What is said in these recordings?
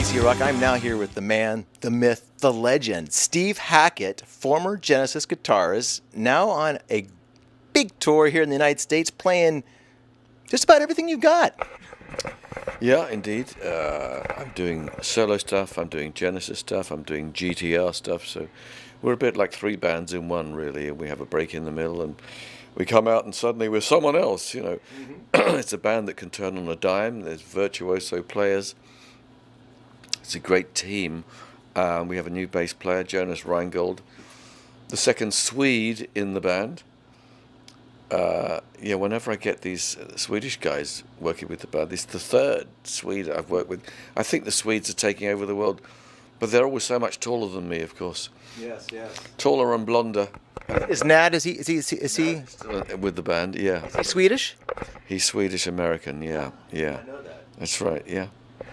Easy Rock. I'm now here with the man, the myth, the legend, Steve Hackett, former Genesis guitarist, now on a big tour here in the United States, playing just about everything you've got. Yeah, indeed. I'm doing solo stuff, I'm doing Genesis stuff, I'm doing GTR stuff, so we're a bit like three bands in one, really. We have a break in the middle and we come out and suddenly we're someone else, you know. It's a band that can turn on a dime, there's virtuoso players. It's a great team. We have a new bass player, Jonas Reingold, the second Swede in the band. Whenever I get these Swedish guys working with the band, this is the third Swede I've worked with. I think the Swedes are taking over the world, but they're always so much taller than me, of course. Yes, yes. Taller and blonder. Is Nad, is he Still with the band? Yeah. is he Swedish? He's Swedish American. Yeah. I know that. That's right. Yeah.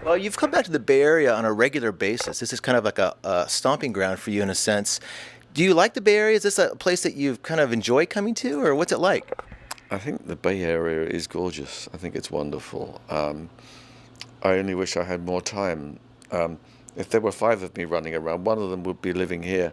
Well, you've come back to the Bay Area on a regular basis. This is kind of like a stomping ground for you in a sense. Do you like the Bay Area? Is this a place that you've kind of enjoyed coming to, or what's it like? I think the Bay Area is gorgeous. I think it's wonderful. I only wish I had more time. If there were five of me running around, one of them would be living here,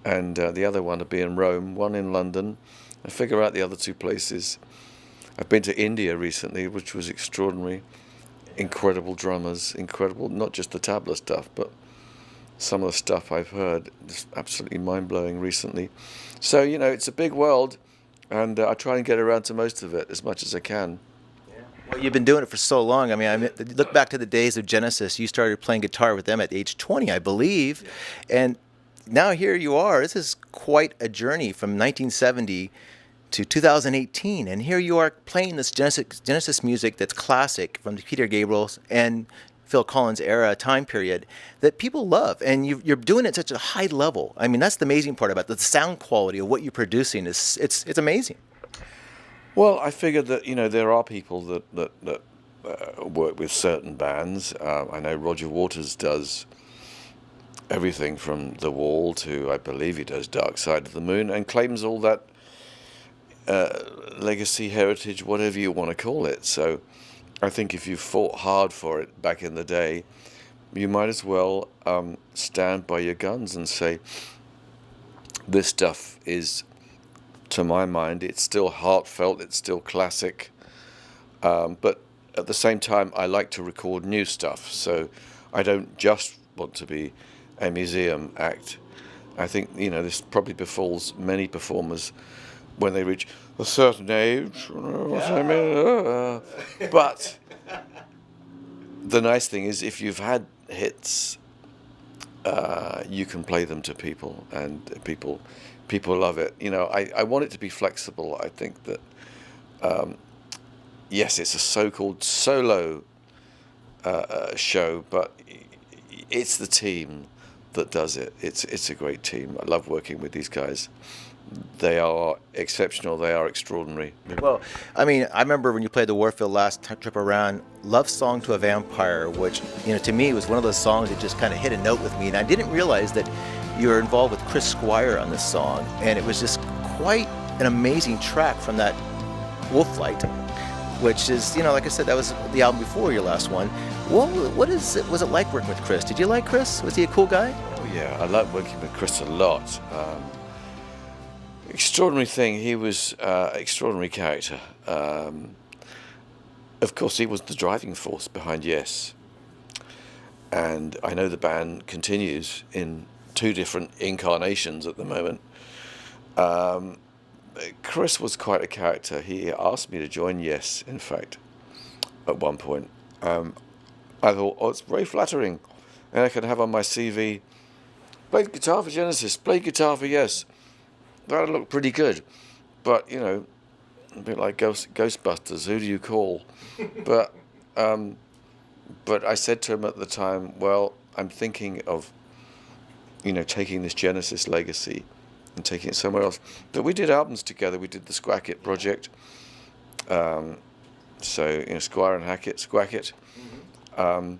and the other one would be in Rome, one in London. I figure out the other two places. I've been to India recently, which was extraordinary. Incredible drummers, incredible, not just the tabla stuff, but some of the stuff I've heard is absolutely mind-blowing recently. So, you know, it's a big world, and I try and get around to most of it as much as I can. Well, you've been doing it for so long. I mean, look back to the days of Genesis. You started playing guitar with them at age 20, I believe. And now here you are. This is quite a journey from 1970 to 2018. And here you are playing this Genesis music that's classic from the Peter Gabriel's and Phil Collins era time period that people love. And you're doing it at such a high level. I mean, that's the amazing part about it. The sound quality of what you're producing it's amazing. Well, I figured that, you know, there are people that work with certain bands. I know Roger Waters does everything from The Wall to, I believe he does Dark Side of the Moon, and claims all that legacy, heritage, whatever you want to call it. So I think if you fought hard for it back in the day, you might as well stand by your guns and say, this stuff is, to my mind, it's still heartfelt, it's still classic. But at the same time, I like to record new stuff. So I don't just want to be a museum act. I think, you know, this probably befalls many performers when they reach a certain age. But the nice thing is, if you've had hits, you can play them to people, and people love it. You know, I want it to be flexible. I think that, yes, it's a so-called solo show, but it's the team that does it. It's a great team. I love working with these guys. They are exceptional. They are extraordinary. Well, I mean, I remember when you played the Warfield last trip around, Love Song to a Vampire, which, you know, to me was one of those songs that just kind of hit a note with me. And I didn't realize that you were involved with Chris Squire on this song. And it was just quite an amazing track from that Wolf Light, which is, you know, like I said, that was the album before your last one. What was it like working with Chris? Did you like Chris? Was he a cool guy? Oh, yeah, I like working with Chris a lot. Extraordinary thing. He was extraordinary character. Of course, he was the driving force behind Yes. And I know the band continues in two different incarnations at the moment. Chris was quite a character. He asked me to join Yes, in fact, at one point. I thought, oh, it's very flattering. And I can have on my CV, played guitar for Genesis, played guitar for Yes. That looked pretty good, but, you know, a bit like Ghostbusters, who do you call? But I said to him at the time, well, I'm thinking of, you know, taking this Genesis legacy and taking it somewhere else. But we did albums together. We did the Squacket project. So, you know, Squire and Hackett, Squacket. Who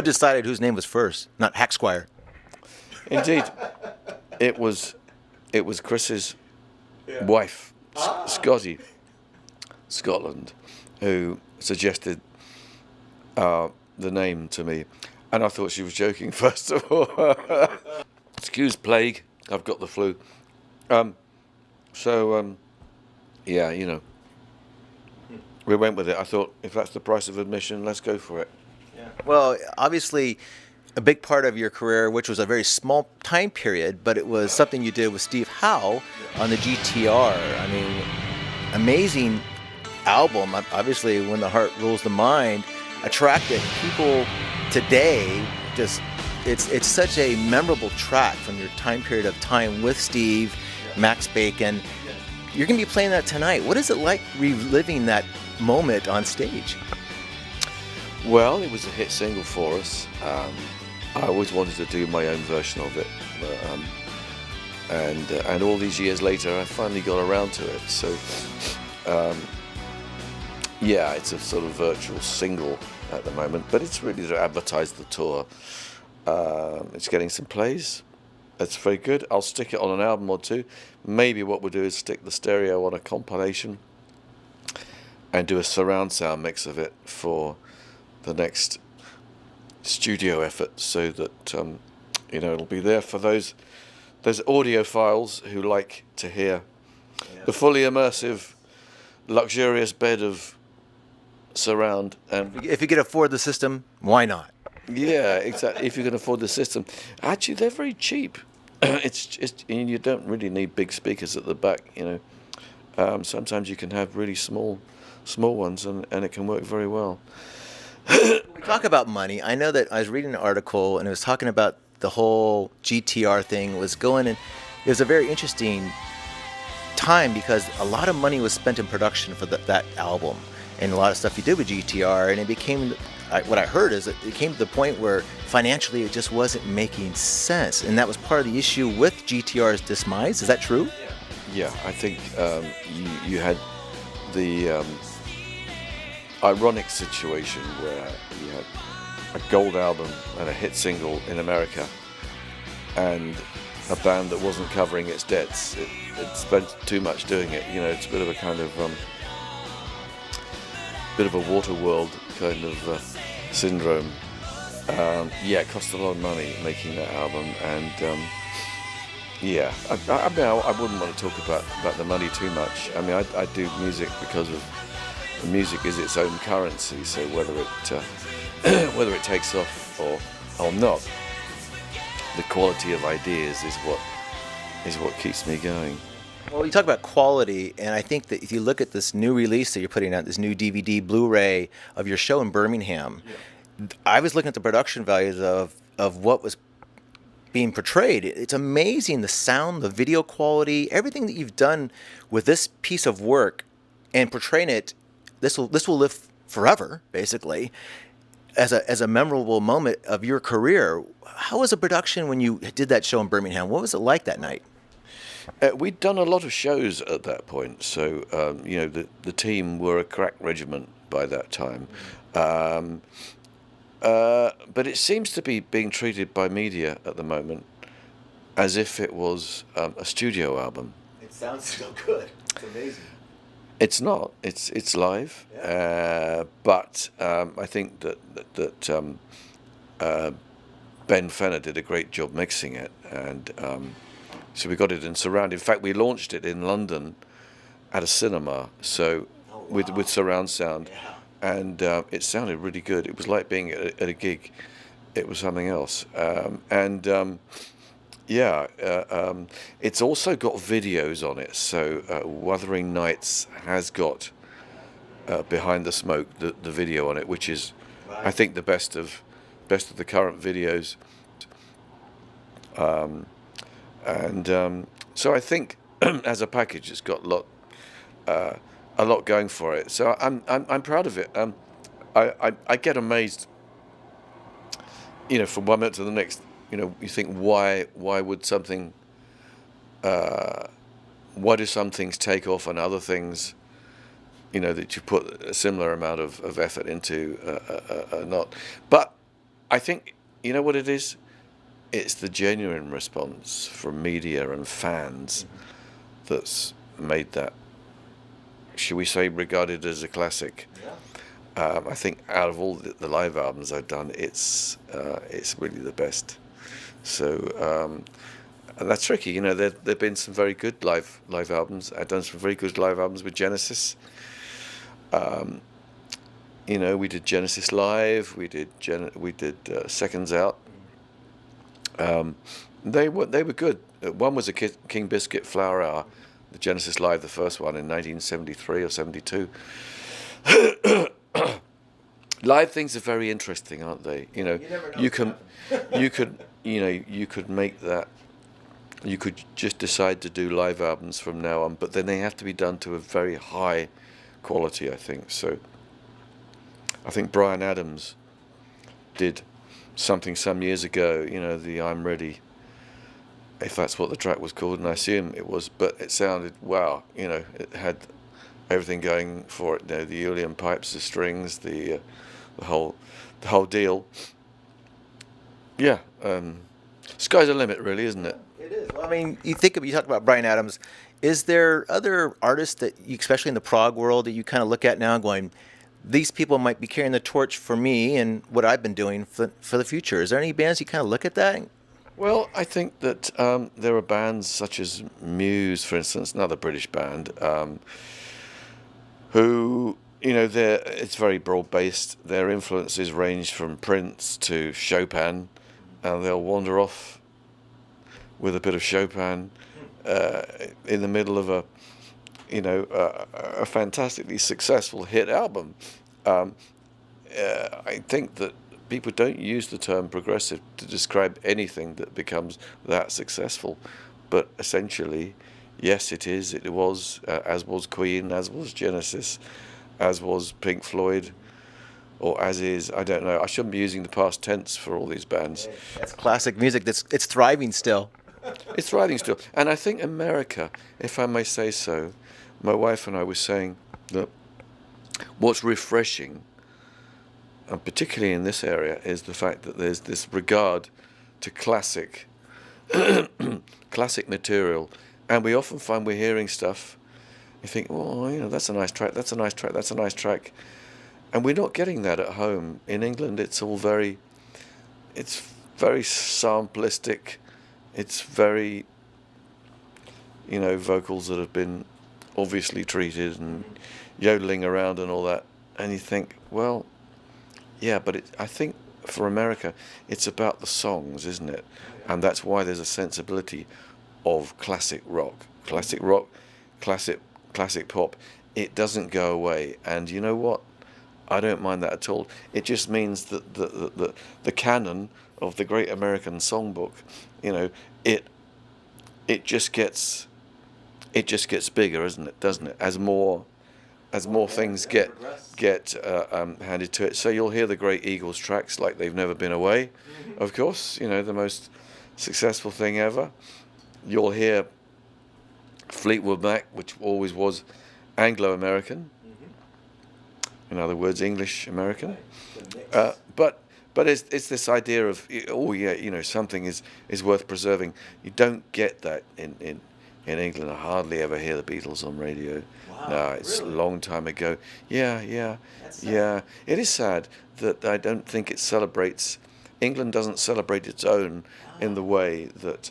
decided whose name was first? Not Hack Squire. Indeed, it was Chris's wife, Scotty, Scotland, who suggested the name to me, and I thought she was joking first of all. Excuse plague, I've got the flu. Yeah, we went with it. I thought, if that's the price of admission, let's go for it. Yeah. Well, obviously, a big part of your career, which was a very small time period, but it was something you did with Steve Howe on the GTR. I mean, amazing album. Obviously, When the Heart Rules the Mind, a track that people today just, it's such a memorable track from your time period of time with Steve, Max Bacon. You're going to be playing that tonight. What is it like reliving that moment on stage? Well, it was a hit single for us. I always wanted to do my own version of it, and all these years later, I finally got around to it. So, yeah, it's a sort of virtual single at the moment, but it's really to advertise the tour. It's getting some plays. That's very good. I'll stick it on an album or two. Maybe what we'll do is stick the stereo on a compilation and do a surround sound mix of it for the next studio effort, so that it'll be there for those audiophiles who like to hear the fully immersive, luxurious bed of surround. And If you can afford the system, why not? yeah, exactly. If you can afford the system, actually they're very cheap. It's just, you don't really need big speakers at the back. Sometimes you can have really small ones, and it can work very well. We talk about money. I know that I was reading an article and it was talking about the whole GTR thing was going, and it was a very interesting time because a lot of money was spent in production for that album and a lot of stuff you did with GTR, and it became, what I heard is that it came to the point where financially it just wasn't making sense, and that was part of the issue with GTR's demise. Is that true? Yeah, I think you had the ironic situation where you had a gold album and a hit single in America, and a band that wasn't covering its debts. It spent too much doing it. It's a bit of a kind of bit of a Waterworld kind of syndrome. Yeah, it cost a lot of money making that album, and yeah, I wouldn't want to talk about the money too much. I mean, I do music because of music is its own currency. So whether it takes off or not, the quality of ideas is what keeps me going. Well, you talk about quality, and I think that if you look at this new release that you're putting out, this new DVD Blu-ray of your show in Birmingham, I was looking at the production values of what was being portrayed. It's amazing, the sound, the video quality, everything that you've done with this piece of work and portraying it. This will live forever, basically, as a memorable moment of your career. How was the production when you did that show in Birmingham? What was it like that night? We'd done a lot of shows at that point, so the team were a crack regiment by that time. But it seems to be being treated by media at the moment as if it was a studio album. It sounds so good. It's amazing. It's not. It's live. Yeah. But I think that Ben Fenner did a great job mixing it, and so we got it in surround. In fact, we launched it in London at a cinema, so with surround sound. Yeah. And it sounded really good. It was like being at a gig. It was something else. It's also got videos on it. So Wuthering Nights has got Behind the Smoke, the video on it, which is, I think, the best of the current videos. So I think as a package, it's got a lot going for it. So I'm proud of it. I get amazed, from one minute to the next. You think, why would something? Why do some things take off and other things, that you put a similar amount of effort into, not? But I think what it is. It's the genuine response from media and fans that's made that, should we say, regarded as a classic. I think out of all the live albums I've done, it's really the best. So and that's tricky, you know. There've been some very good live albums. I've done some very good live albums with Genesis. You know, we did Genesis Live. We did Seconds Out. They were good. One was a King Biscuit Flower Hour, the Genesis Live, the first one in 1973 or 72. Live things are very interesting, aren't they? You know, you could make that. You could just decide to do live albums from now on, but then they have to be done to a very high quality, I think. So I think Bryan Adams did something some years ago, you know, the I'm Ready, if that's what the track was called, and I assume it was, but it sounded, wow, you know, it had everything going for it, you know, the Uilleann pipes, the strings, the whole deal. Yeah, sky's the limit, really, isn't it? It is. Well, I mean, you talk about Bryan Adams. Is there other artists that you, especially in the prog world, that you kind of look at now going, these people might be carrying the torch for me and what I've been doing for the future? Is there any bands you kind of look at that? Well, I think that there are bands such as Muse, for instance, another British band, who, you know, it's very broad-based. Their influences range from Prince to Chopin, and they'll wander off with a bit of Chopin in the middle of a fantastically successful hit album. I think that people don't use the term progressive to describe anything that becomes that successful, but essentially, yes, it is. It was, as was Queen, as was Genesis, as was Pink Floyd, or as is, I don't know. I shouldn't be using the past tense for all these bands. That's classic music. It's thriving still. It's thriving still. And I think America, if I may say so, my wife and I were saying that what's refreshing, and particularly in this area, is the fact that there's this regard to classic material. And we often find we're hearing stuff, you think, oh, you know, that's a nice track, that's a nice track, that's a nice track. And we're not getting that at home. In England, it's very samplistic. It's very, you know, vocals that have been obviously treated and yodeling around and all that. And you think, well, yeah, but I think for America, it's about the songs, isn't it? And that's why there's a sensibility of classic rock, classic pop. It doesn't go away. And you know what? I don't mind that at all. It just means that the canon of the Great American Songbook, you know, it just gets bigger, isn't it? Doesn't it? As more things get handed to it. So you'll hear the great Eagles tracks like They've Never Been Away, of course, you know, the most successful thing ever. You'll hear Fleetwood Mac, which always was Anglo-American, in other words, English-American. But it's this idea of, oh yeah, you know, something is worth preserving. You don't get that in England. I hardly ever hear the Beatles on radio. Wow, no, it's really? a long time ago. Yeah. It is sad that I don't think it celebrates. England doesn't celebrate its own in the way that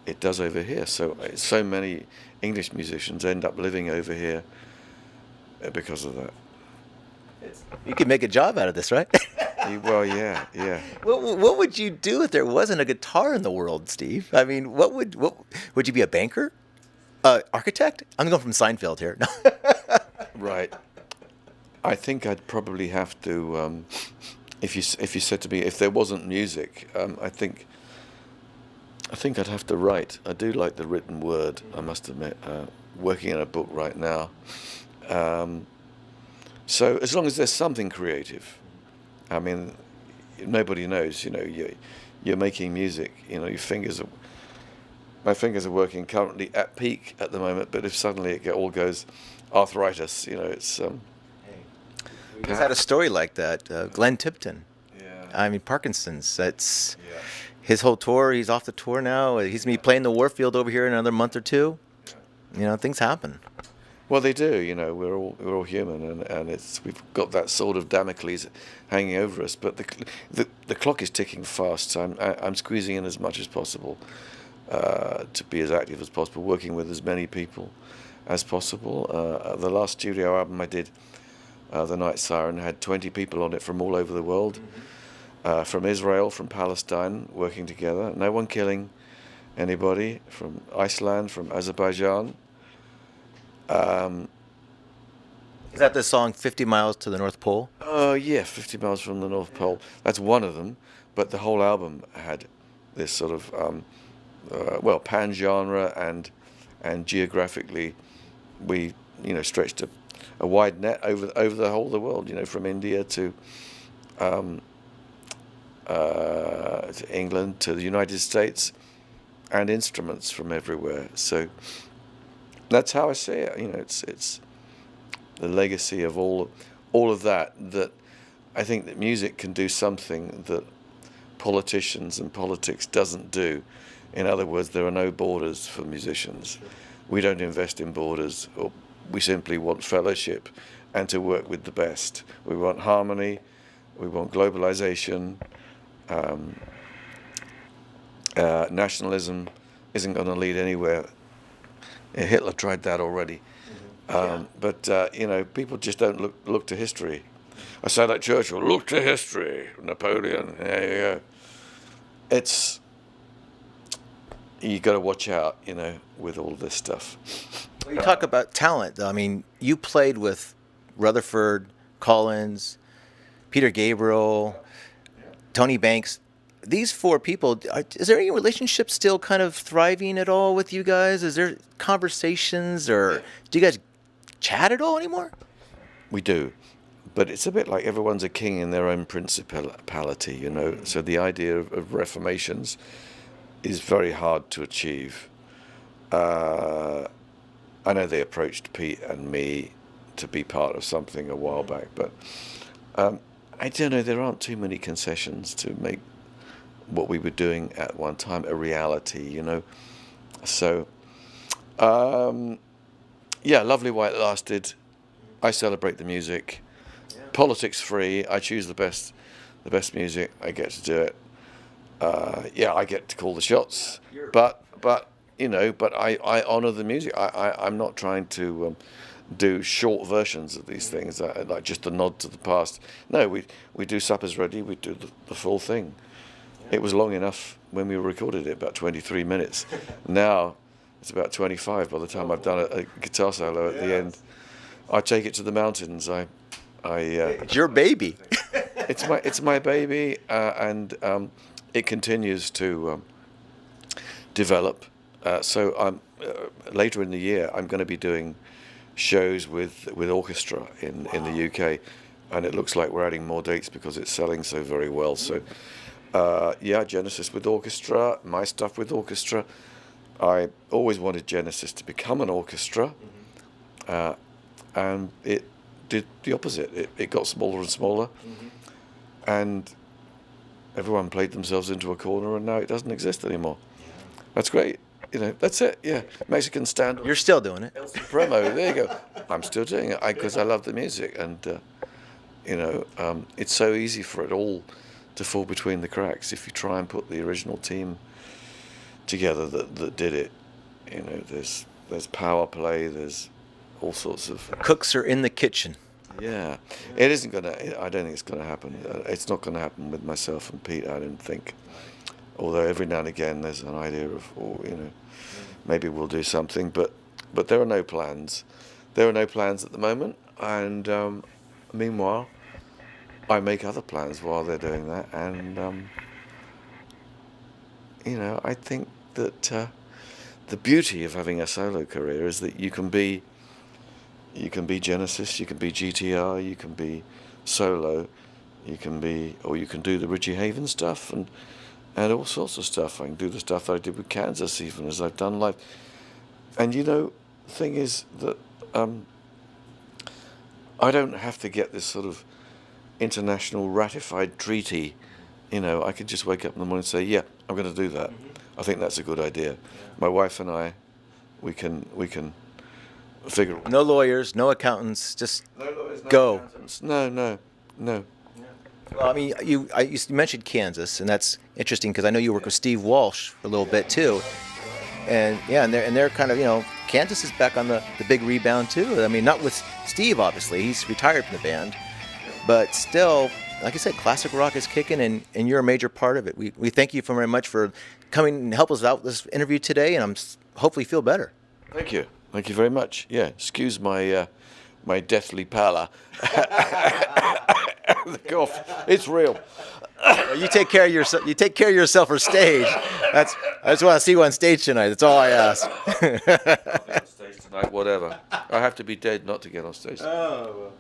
it does over here. So many English musicians end up living over here because of that. You could make a job out of this, right? Well, yeah. What would you do if there wasn't a guitar in the world, Steve? I mean, what would you be, a banker? Architect? I'm going from Seinfeld here. Right. I think I'd probably have to, if you said to me, if there wasn't music, I think I'd have to write. I do like the written word, I must admit. Working in a book right now. So as long as there's something creative, I mean, nobody knows. You know, you're making music. You know, my fingers are working currently at peak at the moment. But if suddenly it all goes arthritis, you know, it's. We just had a story like that. Glenn Tipton. Yeah. I mean, Parkinson's. That's his whole tour. He's off the tour now. He's gonna be playing the Warfield over here in another month or two. You know, things happen. Well, they do. You know, we're all human, and we've got that sword of Damocles hanging over us. But the clock is ticking fast. So I'm squeezing in as much as possible to be as active as possible, working with as many people as possible. The last studio album I did, The Night Siren, had 20 people on it from all over the world, from Israel, from Palestine, working together. No one killing anybody, from Iceland, from Azerbaijan. Is that the song 50 Miles to the North Pole? Oh yeah, 50 Miles from the North Pole. That's one of them, but the whole album had this sort of well, pan-genre and geographically, we stretched a wide net over the whole of the world. From India to England to the United States, and instruments from everywhere. So that's how I see it. It's the legacy of all of that I think that music can do something that politicians and politics doesn't do. In other words, there are no borders for musicians. We don't invest in borders, or we simply want fellowship and to work with the best. We want harmony, we want globalization. Nationalism isn't going to lead anywhere. Hitler tried that already. But people just don't look to history. I say like Churchill, look to history. Napoleon, there you go. You got to watch out, with all this stuff. Well, you talk about talent, though. I mean, you played with Rutherford, Collins, Peter Gabriel, Tony Banks. These four people, is there any relationship still kind of thriving at all with you guys? Is there conversations, or do you guys chat at all anymore? We do, but it's a bit like everyone's a king in their own principality, So the idea of reformations is very hard to achieve. I know they approached Pete and me to be part of something a while back, but I don't know, there aren't too many concessions to make what we were doing at one time a reality, So, yeah, lovely while it lasted. I celebrate the music. Politics free. I choose the best music. I get to do it. Yeah, I get to call the shots. But I honor the music. I'm not trying to do short versions of these things, like just a nod to the past. No, we do Supper's Ready. We do the full thing. It was long enough when we recorded it, about 23 minutes. Now it's about 25 by the time I've done a guitar solo at the end. I take it to the mountains. It's your baby. It's my baby, and it continues to develop. So later in the year, I'm going to be doing shows with orchestra in the UK, and it looks like we're adding more dates because it's selling so very well. So. Yeah, Genesis with orchestra, my stuff with orchestra. I always wanted Genesis to become an orchestra, and it did the opposite. It got smaller and smaller, and everyone played themselves into a corner, and now it doesn't exist anymore. That's great. That's it. Yeah, Mexican stand. You're still doing it. Promo. There you go. I'm still doing it because I love the music, and it's so easy for it all to fall between the cracks if you try and put the original team together that did it. There's power play, there's all sorts of... Cooks are in the kitchen. Yeah. It isn't going to... I don't think it's going to happen. It's not going to happen with myself and Pete, I don't think. Although every now and again there's an idea of, maybe we'll do something, but there are no plans. There are no plans at the moment, and meanwhile, I make other plans while they're doing that, and I think that the beauty of having a solo career is that you can be Genesis, you can be GTR, you can be solo, you can do the Richie Haven stuff and all sorts of stuff. I can do the stuff that I did with Kansas, even as I've done live. And the thing is that I don't have to get this sort of international ratified treaty. I can just wake up in the morning and say, yeah, I'm going to do that. I think that's a good idea. My wife and I, we can figure. No lawyers, no accountants, just No lawyers, no go. accountants. No. Well, I mean, you mentioned Kansas, and that's interesting because I know you work with Steve Walsh for a little bit too, and yeah, and they're kind of, Kansas is back on the big rebound too. I mean, not with Steve, obviously, he's retired from the band, but still, like I said, classic rock is kicking, and you're a major part of it. We thank you very much for coming and help us out with this interview today, and hopefully feel better. Thank you very much. Yeah, excuse my my deathly pallor. The cough, it's real. You take care of yourself. You take care of yourself for stage. I just want to see you on stage tonight. That's all I ask. I'll get on stage tonight, whatever. I have to be dead not to get on stage. Oh.